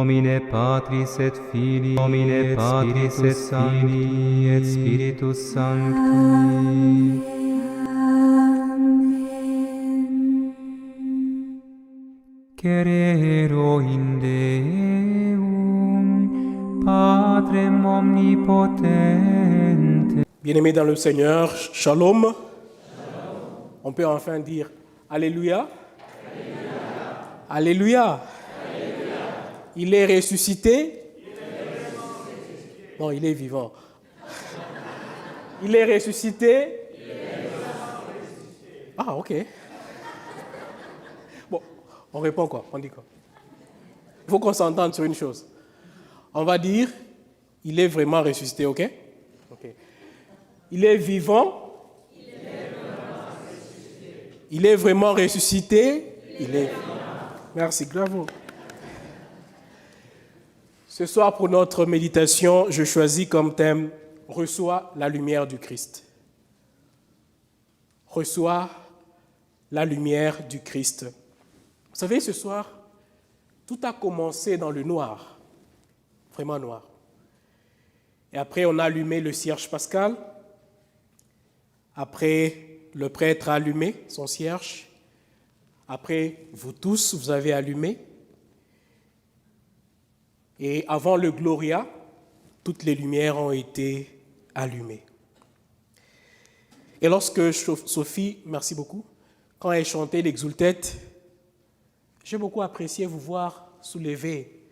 nomine Patris et Filii, nomine Patris et Filii et Spiritus Sancti. Cerero in Deum, Patrem omnipotente. Bien-aimés dans le Seigneur, Shalom. On peut enfin dire Alléluia. Alléluia. Il est ressuscité. Non, il est vivant. Il est ressuscité. Ah, ok. Bon, on répond quoi? On dit quoi? Il faut qu'on s'entende sur une chose. On va dire, il est vraiment ressuscité, ok? Ok. Il est vivant. Il est vraiment ressuscité. Il est. Merci, bravo. Ce soir, pour notre méditation, je choisis comme thème « Reçois la lumière du Christ ». Reçois la lumière du Christ. Vous savez, ce soir, tout a commencé dans le noir, vraiment noir. Et après, on a allumé le cierge pascal. Après, le prêtre a allumé son cierge. Après, vous tous, vous avez allumé. Et avant le Gloria, toutes les lumières ont été allumées. Et lorsque Sophie, merci beaucoup, quand elle chantait l'Exultète, j'ai beaucoup apprécié vous voir soulever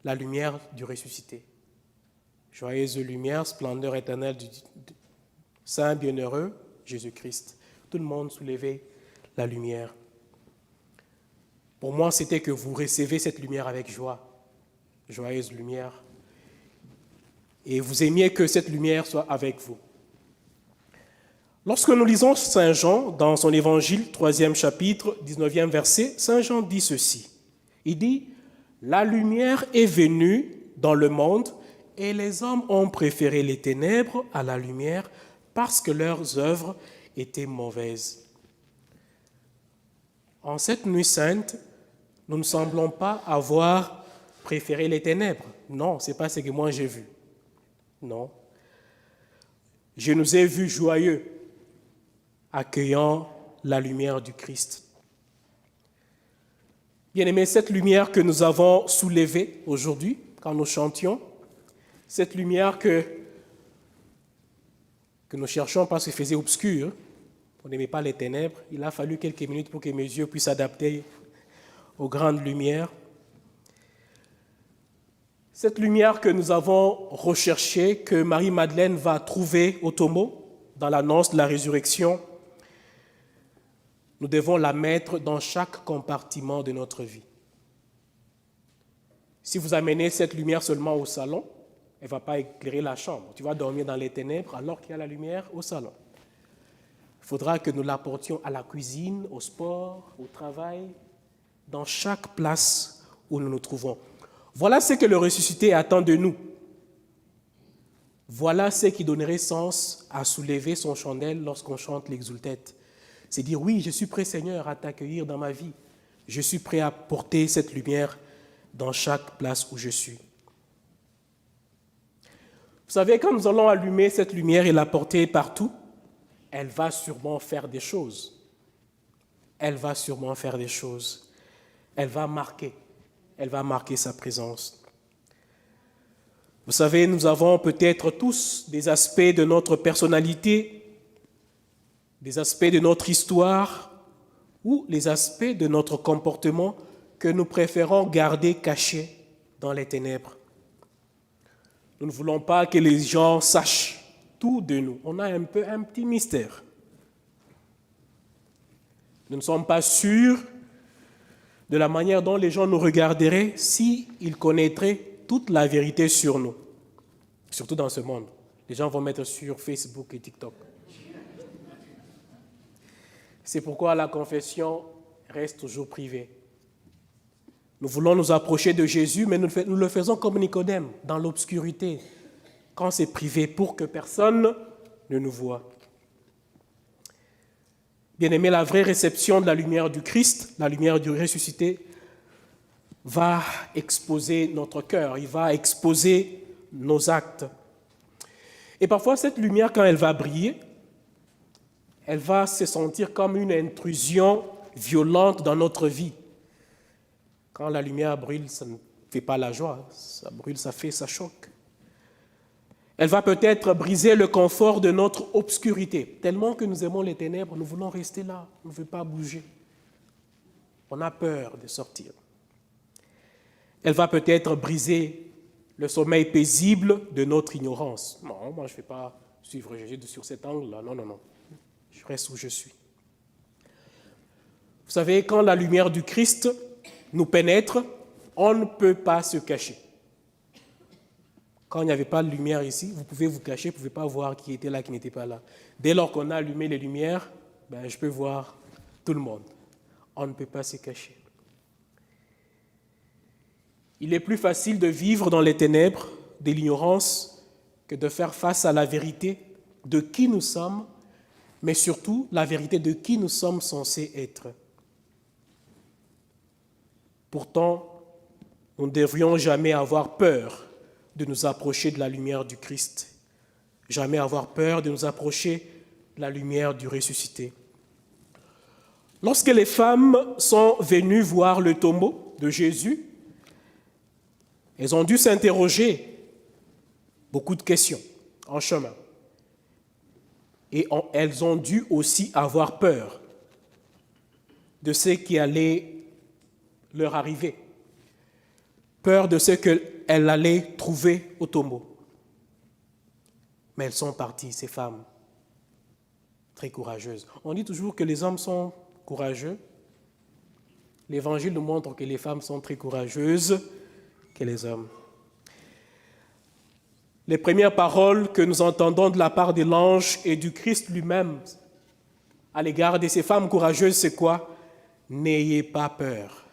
la lumière du ressuscité. Joyeuse lumière, splendeur éternelle du Saint bienheureux Jésus-Christ. Tout le monde soulevait la lumière. Pour moi, c'était que vous recevez cette lumière avec joie. Joyeuse lumière. Et vous aimiez que cette lumière soit avec vous. Lorsque nous lisons Saint Jean dans son évangile, 3e chapitre, 19e verset, Saint Jean dit ceci. Il dit, « La lumière est venue dans le monde et les hommes ont préféré les ténèbres à la lumière parce que leurs œuvres étaient mauvaises. » En cette nuit sainte, nous ne semblons pas avoir préféré les ténèbres. Non, ce n'est pas ce que moi j'ai vu. Non. Je nous ai vus joyeux, accueillant la lumière du Christ. Bien-aimés, cette lumière que nous avons soulevée aujourd'hui, quand nous chantions, cette lumière que nous cherchons parce qu'elle faisait obscur, on n'aimait pas les ténèbres, il a fallu quelques minutes pour que mes yeux puissent s'adapter aux grandes lumières. Cette lumière que nous avons recherchée, que Marie-Madeleine va trouver au tombeau, dans l'annonce de la résurrection, nous devons la mettre dans chaque compartiment de notre vie. Si vous amenez cette lumière seulement au salon, elle ne va pas éclairer la chambre. Tu vas dormir dans les ténèbres alors qu'il y a la lumière au salon. Il faudra que nous l'apportions à la cuisine, au sport, au travail, dans chaque place où nous nous trouvons. Voilà ce que le ressuscité attend de nous. Voilà ce qui donnerait sens à soulever son chandelle lorsqu'on chante l'Exultète. C'est dire, oui, je suis prêt, Seigneur, à t'accueillir dans ma vie. Je suis prêt à porter cette lumière dans chaque place où je suis. Vous savez, quand nous allons allumer cette lumière et la porter partout, elle va sûrement faire des choses. Elle va sûrement faire des choses. Elle va marquer sa présence. Vous savez, nous avons peut-être tous des aspects de notre personnalité, des aspects de notre histoire ou les aspects de notre comportement que nous préférons garder cachés dans les ténèbres. Nous ne voulons pas que les gens sachent tout de nous. On a un petit mystère. Nous ne sommes pas sûrs de la manière dont les gens nous regarderaient s'ils connaîtraient toute la vérité sur nous, surtout dans ce monde. Les gens vont mettre sur Facebook et TikTok. C'est pourquoi la confession reste toujours privée. Nous voulons nous approcher de Jésus, mais nous le faisons comme Nicodème, dans l'obscurité, quand c'est privé, pour que personne ne nous voie. Bien-aimé, la vraie réception de la lumière du Christ, la lumière du ressuscité, va exposer notre cœur, il va exposer nos actes. Et parfois, cette lumière, quand elle va briller, elle va se sentir comme une intrusion violente dans notre vie. Quand la lumière brûle, ça ne fait pas la joie, ça brûle, ça choque. Elle va peut-être briser le confort de notre obscurité. Tellement que nous aimons les ténèbres, nous voulons rester là, on ne veut pas bouger. On a peur de sortir. Elle va peut-être briser le sommeil paisible de notre ignorance. Non, moi je ne vais pas suivre Jésus sur cet angle-là. Non, non, non. Je reste où je suis. Vous savez, quand la lumière du Christ nous pénètre, on ne peut pas se cacher. Quand il n'y avait pas de lumière ici, vous pouvez vous cacher, vous ne pouvez pas voir qui était là, qui n'était pas là. Dès lors qu'on a allumé les lumières, je peux voir tout le monde. On ne peut pas se cacher. Il est plus facile de vivre dans les ténèbres de l'ignorance que de faire face à la vérité de qui nous sommes, mais surtout la vérité de qui nous sommes censés être. Pourtant, nous ne devrions jamais avoir peur de nous approcher de la lumière du Christ, jamais avoir peur de nous approcher de la lumière du ressuscité. Lorsque les femmes sont venues voir le tombeau de Jésus, elles ont dû s'interroger beaucoup de questions en chemin. Et elles ont dû aussi avoir peur de ce qui allait leur arriver, peur de ce qu'elles allaient trouver au tombeau. Mais elles sont parties, ces femmes, très courageuses. On dit toujours que les hommes sont courageux. L'Évangile nous montre que les femmes sont très courageuses que les hommes. Les premières paroles que nous entendons de la part de l'ange et du Christ lui-même à l'égard de ces femmes courageuses, c'est quoi? N'ayez pas peur.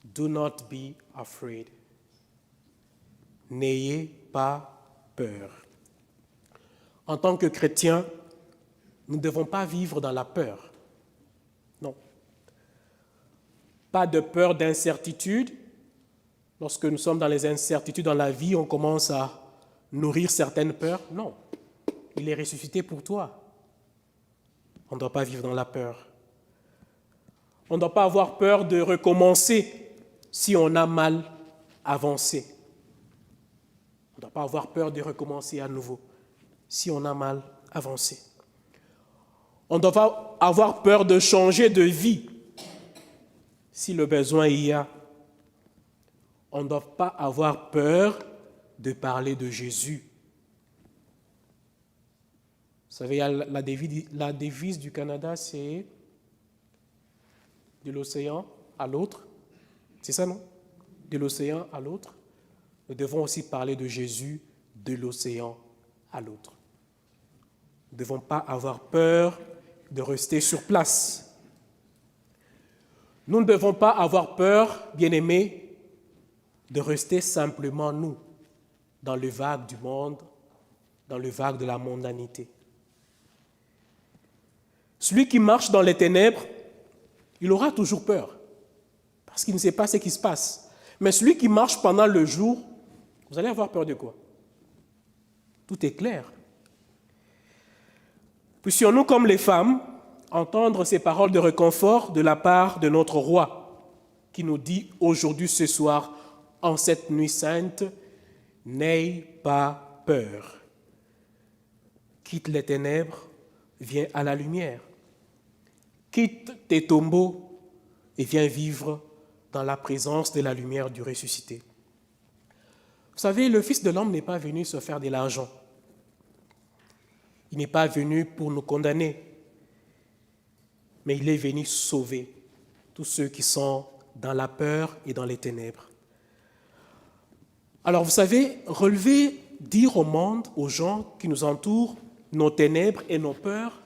Do not be afraid. N'ayez pas peur. En tant que chrétiens, nous ne devons pas vivre dans la peur. Non. Pas de peur d'incertitude. Lorsque nous sommes dans les incertitudes dans la vie, on commence à nourrir certaines peurs. Non. Il est ressuscité pour toi. On ne doit pas vivre dans la peur. On ne doit pas avoir peur de recommencer si on a mal avancé. On ne doit pas avoir peur de recommencer à nouveau si on a mal avancé. On ne doit pas avoir peur de changer de vie si le besoin y a. On ne doit pas avoir peur de parler de Jésus. Vous savez, la devise du Canada, c'est de l'océan à l'autre. C'est ça, non? De l'océan à l'autre. Nous devons aussi parler de Jésus de l'océan à l'autre. Nous ne devons pas avoir peur de rester sur place. Nous ne devons pas avoir peur, bien-aimés, de rester simplement nous, dans le vague du monde, dans le vague de la mondanité. Celui qui marche dans les ténèbres, il aura toujours peur, parce qu'il ne sait pas ce qui se passe. Mais celui qui marche pendant le jour, vous allez avoir peur de quoi? Tout est clair. Puissions-nous, comme les femmes, entendre ces paroles de réconfort de la part de notre roi, qui nous dit aujourd'hui, ce soir, en cette nuit sainte, n'aie pas peur. Quitte les ténèbres, viens à la lumière. Quitte tes tombeaux et viens vivre dans la présence de la lumière du ressuscité. Vous savez, le Fils de l'homme n'est pas venu se faire de l'argent. Il n'est pas venu pour nous condamner, mais il est venu sauver tous ceux qui sont dans la peur et dans les ténèbres. Alors vous savez, relever, dire au monde, aux gens qui nous entourent, nos ténèbres et nos peurs,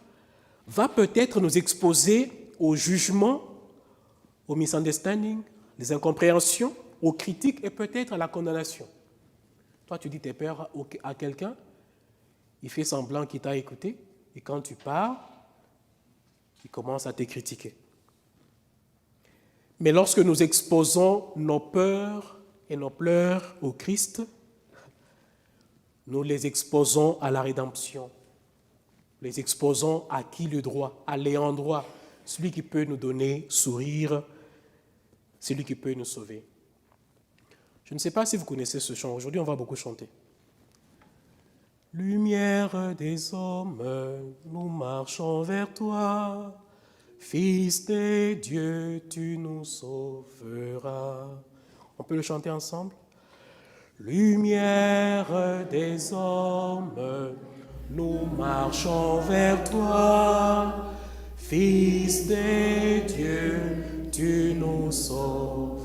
va peut-être nous exposer au jugement, au misunderstanding, les incompréhensions, aux critiques et peut-être à la condamnation. Toi, tu dis tes peurs à quelqu'un, il fait semblant qu'il t'a écouté, et quand tu pars, il commence à te critiquer. Mais lorsque nous exposons nos peurs et nos pleurs au Christ, nous les exposons à la rédemption. Les exposons à qui le droit, à l'ayant droit, celui qui peut nous donner sourire, celui qui peut nous sauver. Je ne sais pas si vous connaissez ce chant. Aujourd'hui, on va beaucoup chanter. Lumière des hommes, nous marchons vers toi. Fils de Dieu, tu nous sauveras. On peut le chanter ensemble? Lumière des hommes, nous marchons vers toi. Fils de Dieu, tu nous sauveras.